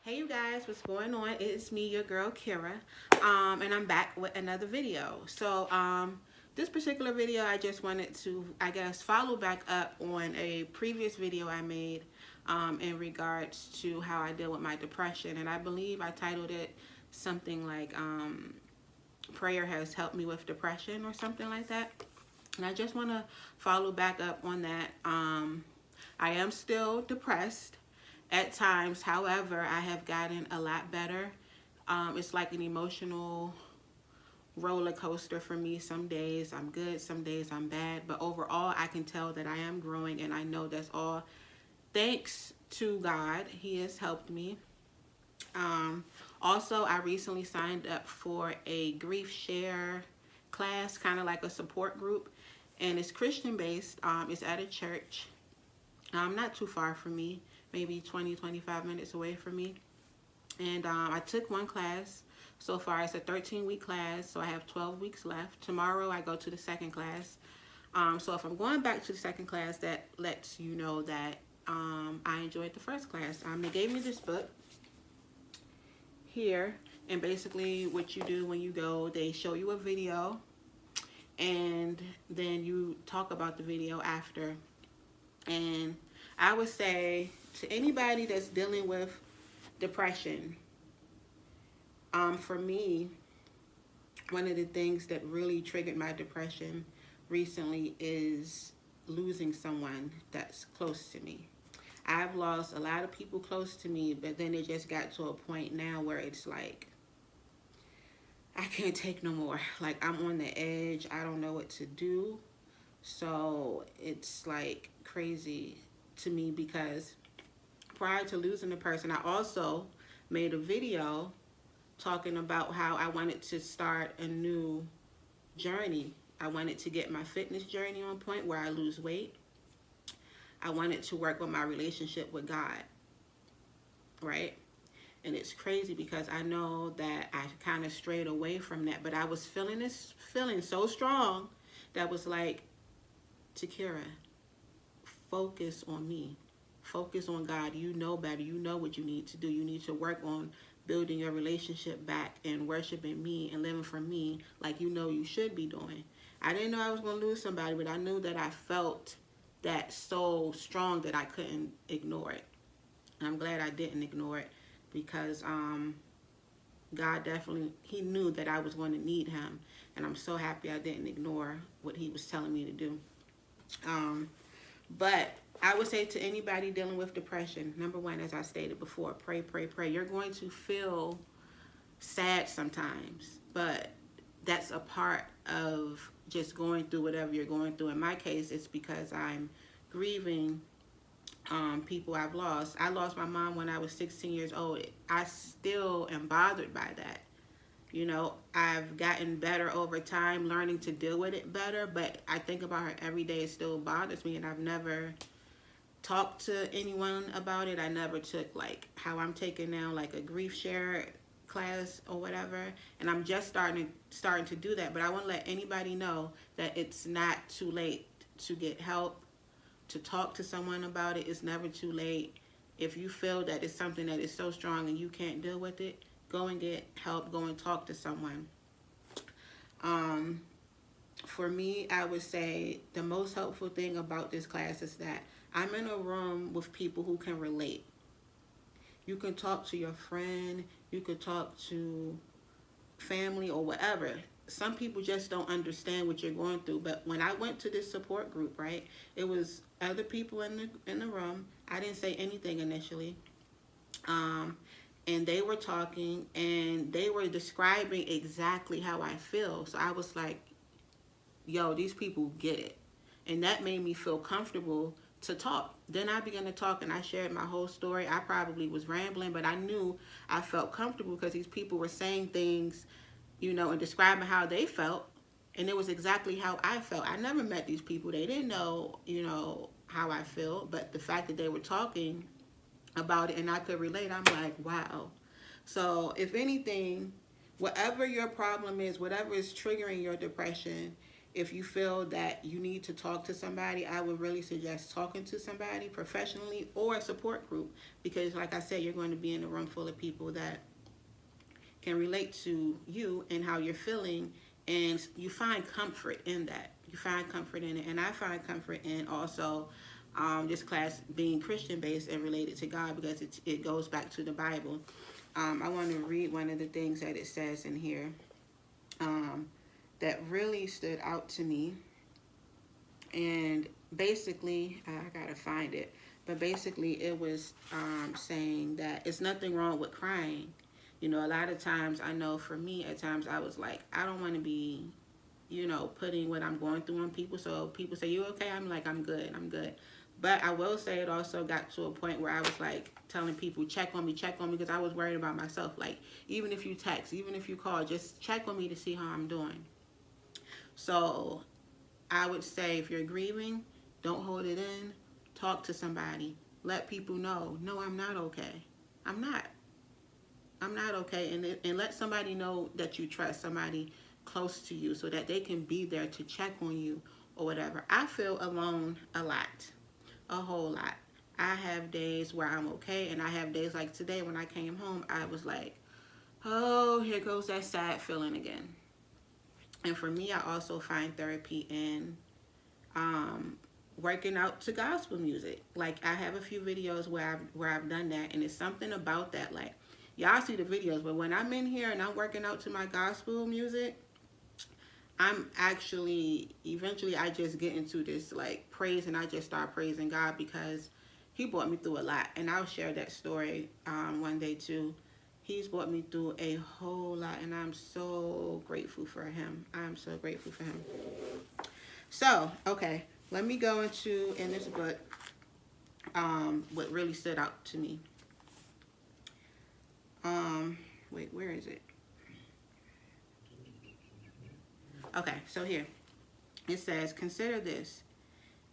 Hey you guys, what's going on? It's me, your girl Kira, and I'm back with another video. This particular video, I just wanted to, I guess, follow back up on a previous video I made in regards to how I deal with my depression, and I believe I titled it something like "Prayer Has Helped Me with Depression" or something like that. And I just want to follow back up on that. I am still depressed at times. However, I have gotten a lot better. It's like an emotional roller coaster for me. Some days I'm good, some days I'm bad. But overall, I can tell that I am growing, and I know that's all thanks to God. He has helped me. Um, Also, I recently signed up for a grief share class, kind of like a support group, and it's Christian based. It's at a church, not too far from me, maybe 20-25 minutes away from me. And I took one class so far. It's a 13-week class, so I have 12 weeks left. Tomorrow I go to the second class. So if I'm going back to the second class, that lets you know that I enjoyed the first class. They gave me this book here, and basically what you do when you go, they show you a video, and then you talk about the video after. And I would say to anybody that's dealing with depression, for me, one of the things that really triggered my depression recently is losing someone that's close to me. I've lost a lot of people close to me, but then it just got to a point now where it's like, I can't take no more. Like, I'm on the edge. I don't know what to do. So it's like crazy to me because prior to losing the person, I also made a video talking about how I wanted to start a new journey. I wanted to get my fitness journey on point where I lose weight. I wanted to work on my relationship with God, right? And it's crazy because I know that I kind of strayed away from that, but I was feeling this feeling so strong that was like, Takira, focus on me. Focus on God. You know better. You know what you need to do. You need to work on building your relationship back and worshiping me and living for me like you know you should be doing. I didn't know I was going to lose somebody, but I knew that I felt that so strong that I couldn't ignore it. And I'm glad I didn't ignore it because God definitely, he knew that I was going to need him. And I'm so happy I didn't ignore what he was telling me to do. But I would say to anybody dealing with depression, number one, as I stated before, pray, pray, pray. You're going to feel sad sometimes, but that's a part of just going through whatever you're going through. In my case, it's because I'm grieving people I've lost. I lost my mom when I was 16 years old. I still am bothered by that. You know, I've gotten better over time, learning to deal with it better, but I think about her every day. It still bothers me, and I've never talked to anyone about it. I never took, like, how I'm taking now, like a grief share class or whatever, and I'm just starting to do that. But I want to let anybody know that it's not too late to get help, to talk to someone about it. It's never too late. If you feel that it's something that is so strong and you can't deal with it, go and get help. Go and talk to someone. For me, I would say the most helpful thing about this class is that I'm in a room with people who can relate. You can talk to your friend, you could talk to family or whatever. Some people just don't understand what you're going through. But when I went to this support group, right, it was other people in the room. I didn't say anything initially. And they were talking and they were describing exactly how I feel. So I was like, yo, these people get it. And that made me feel comfortable to talk. Then I began to talk and I shared my whole story. I probably was rambling, but I knew I felt comfortable because these people were saying things, you know, and describing how they felt. And it was exactly how I felt. I never met these people. They didn't know, you know, how I feel. But the fact that they were talking about it and I could relate, I'm like, wow. So if anything, whatever your problem is, whatever is triggering your depression, if you feel that you need to talk to somebody, I would really suggest talking to somebody professionally or a support group, because like I said, you're going to be in a room full of people that can relate to you and how you're feeling, and you find comfort in that. You find comfort in it, and I find comfort in also this class being Christian based and related to God, because it goes back to the Bible. I want to read one of the things that it says in here that really stood out to me. And basically, I gotta find it, but basically it was saying that it's nothing wrong with crying. You know, a lot of times, I know for me, at times I was like, I don't want to be, you know, putting what I'm going through on people. So people say, you okay? I'm like, I'm good, I'm good. But I will say it also got to a point where I was like telling people, check on me, because I was worried about myself. Like, even if you text, even if you call, just check on me to see how I'm doing. So I would say, if you're grieving, don't hold it in. Talk to somebody. Let people know, no, I'm not okay. I'm not. I'm not okay. And let somebody know that you trust, somebody close to you, so that they can be there to check on you or whatever. I feel alone a lot, a whole lot. I have days where I'm okay, and I have days like today when I came home, I was like, oh, here goes that sad feeling again. And for me, I also find therapy in working out to gospel music. Like, I have a few videos where I've done that, and it's something about that. Like, y'all see the videos, but when I'm in here and I'm working out to my gospel music, I'm actually, eventually I just get into this like praise, and I just start praising God, because he brought me through a lot. And I'll share that story one day too. He's brought me through a whole lot, and I'm so grateful for him. I'm so grateful for him. So, okay, let me go into, in this book, what really stood out to me. Wait, where is it? Okay, so here it says, consider this.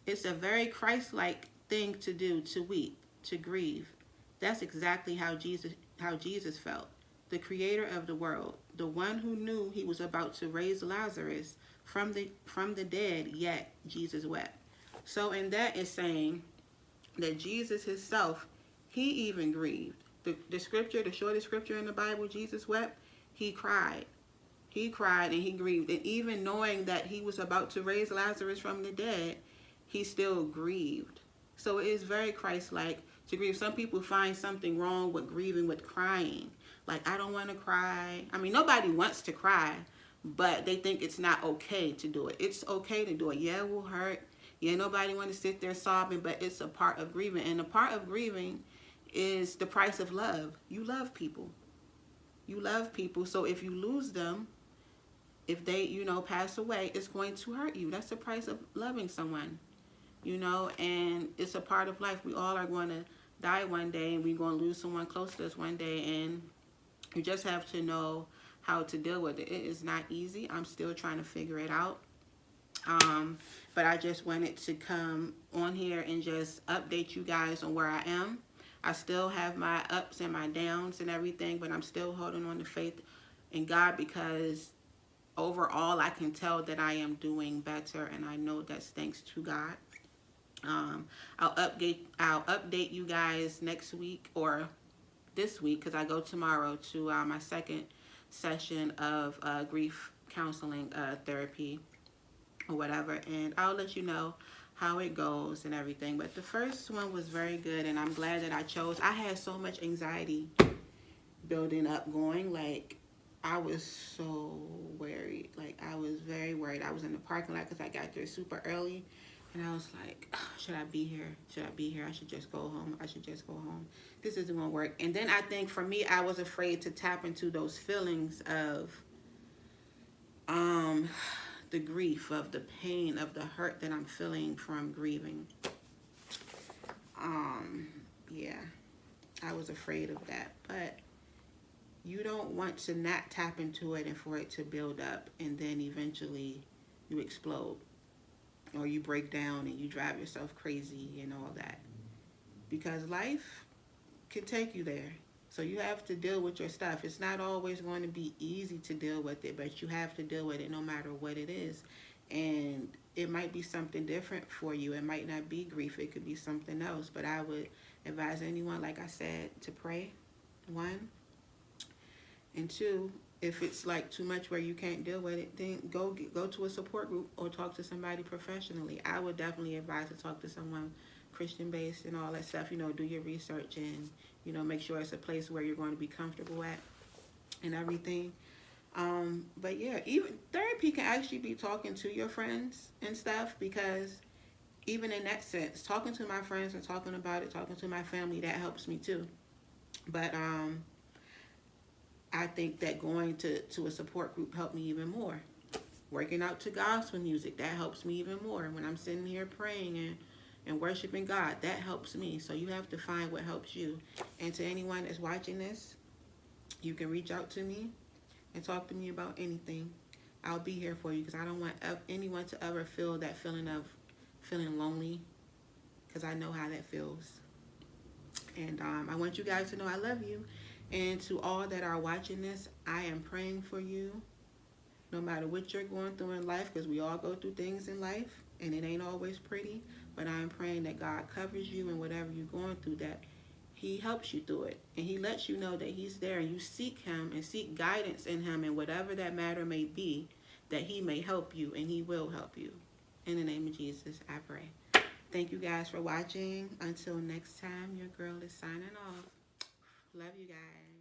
It's a very Christ-like thing to do, to weep, to grieve. That's exactly how Jesus felt. The creator of the world, the one who knew he was about to raise Lazarus from the dead, yet Jesus wept. So in that is saying that Jesus himself, he even grieved. The scripture, the shortest scripture in the Bible, Jesus wept, he cried. He cried and he grieved. And even knowing that he was about to raise Lazarus from the dead, he still grieved. So it is very Christ-like to grieve. Some people find something wrong with grieving, with crying. Like, I don't want to cry. I mean, nobody wants to cry, but they think it's not okay to do it. It's okay to do it. Yeah, it will hurt. Yeah, nobody want to sit there sobbing, but it's a part of grieving. And a part of grieving is the price of love. You love people. You love people. So if you lose them, if they, you know, pass away, it's going to hurt you. That's the price of loving someone, you know, and it's a part of life. We all are going to die one day, and we're going to lose someone close to us one day, and you just have to know how to deal with it. It is not easy. I'm still trying to figure it out. But I just wanted to come on here and just update you guys on where I am. I still have my ups and my downs and everything, but I'm still holding on to faith in God, because overall I can tell that I am doing better, and I know that's thanks to God. I'll update you guys next week, or this week, because I go tomorrow to my second session of grief counseling therapy or whatever, and I'll let you know how it goes and everything. But the first one was very good, and I'm glad that I chose. I had so much anxiety building up, going, like, I was so worried. Like, I was very worried. I was in the parking lot because I got there super early, and I was like, oh, should I be here? Should I be here? I should just go home. I should just go home. This isn't going to work. And then I think for me, I was afraid to tap into those feelings of the grief, of the pain, of the hurt that I'm feeling from grieving. Yeah, I was afraid of that. But you don't want to not tap into it and for it to build up, and then eventually you explode, or you break down and you drive yourself crazy and all that, because life can take you there. So you have to deal with your stuff. It's not always going to be easy to deal with it, but you have to deal with it no matter what it is. And it might be something different for you. It might not be grief. It could be something else. But I would advise anyone, like I said, to pray, one. And two, if it's like too much where you can't deal with it, then go to a support group or talk to somebody professionally. I would definitely advise to talk to someone Christian based and all that stuff. Do your research and make sure it's a place where you're going to be comfortable at and everything. But yeah, even therapy can actually be talking to your friends and stuff, because even in that sense, talking to my friends and talking about it, talking to my family, that helps me too. But I think that going to a support group helped me even more. Working out to gospel music, that helps me even more. When I'm sitting here praying and worshiping God, that helps me. So you have to find what helps you. And to anyone that's watching this, you can reach out to me and talk to me about anything. I'll be here for you, because I don't want anyone to ever feel that feeling of feeling lonely, because I know how that feels. And I want you guys to know I love you. And to all that are watching this, I am praying for you, no matter what you're going through in life, because we all go through things in life, and it ain't always pretty. But I am praying that God covers you in whatever you're going through, that He helps you through it, and He lets you know that He's there, and you seek Him and seek guidance in Him, and whatever that matter may be, that He may help you, and He will help you. In the name of Jesus, I pray. Thank you guys for watching. Until next time, your girl is signing off. Love you guys.